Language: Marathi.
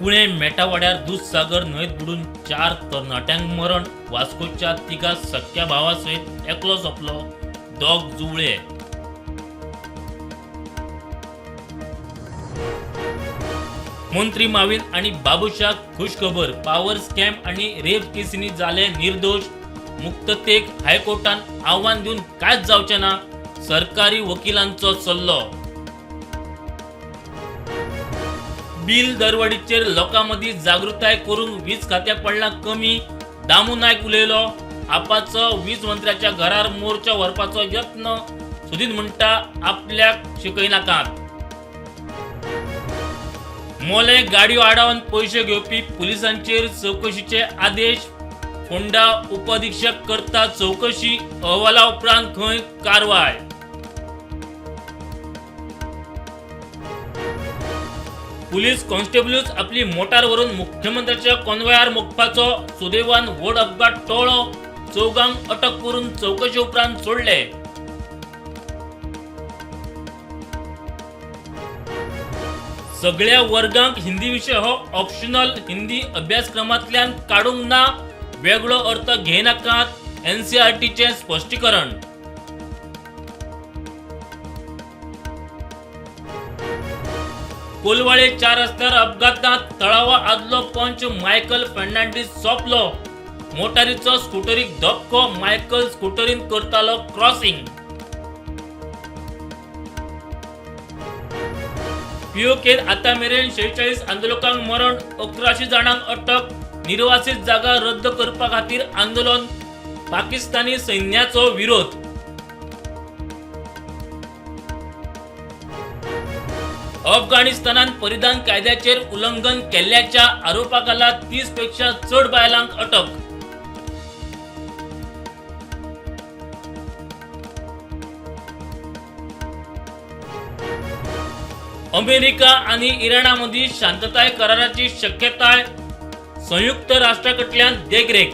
कुळे मेटावाड्यार दूधसागर न्हंयत बुडून 4 तरणाट्यांक मरण. वास्कोच्या तिगा सख्या भावा सयत एकलो सोंपलो. दोग जुळ्ळे. मंत्री माविन आणि बाबुशा खुशखबर. पॉवर स्कॅम आणि रेप केसींनी जाले निर्दोष. मुक्ततेक हायकोर्टान आव्हान दिवन कांयच जावचें ना. सरकारी वकिलांचो सल्लो. बिल दरवाडीचेर लोकांमदी जागृताय करून वीज खात्याक पडला कमी. दामू नायक उलयलो. आपाचो वीज मंत्र्याच्या घरार मोर्चा व्हरपाचो यत्न. सुदीन म्हणटा आपल्याक शिकयनाकात. मोले गाडयो आडावन पैसे घेवपी पुलिसांचेर चौकशीचे आदेश. फोंडा उपअधीक्षक करता चौकशी. अहवाला उपरांत खंय कारवाय. पुलीस कॉन्स्टेबलूच आपली मोटार व्हरून मुख्यमंत्र्याच्या कॉन्वॉयार मोखपाचो. सुदैवान व्हड अपघात टळ्ळो. चौगांक अटक करून चौकशी उपरांत सोडले. सगळ्या वर्गांक हिंदी विषय हो ऑप्शनल. हिंदी अभ्यासक्रमांतल्यान काडूंक ना. वेगळो अर्थ घेनाकात. NCERTचे स्पष्टीकरण. कोलवाळे 4 रस्त्यार अपघातात तळावा आदलो पंच. मायकल फर्नांडीस सोंपलो. मोटारीचो स्कूटरीक धक्को. मायकल स्कूटरीन करतालो क्रॉसिंग. पीओकेत आतां मेरेन 46 आंदोलकांक मरण. 1100 जाणांक अटक. निर्वासित जागा रद्द करपा खातीर आंदोलन. पाकिस्तानी सैन्याचो विरोध. अफगाणिस्तानात परिधान कायद्याचेर उल्लंघन केल्ल्याच्या आरोपाखाला 30 पेक्षा चड बायलांक अटक. अमेरिका आणि इराणामदी शांतताय कराराची शक्यताय. संयुक्त राष्ट्राकडल्यान देखरेख.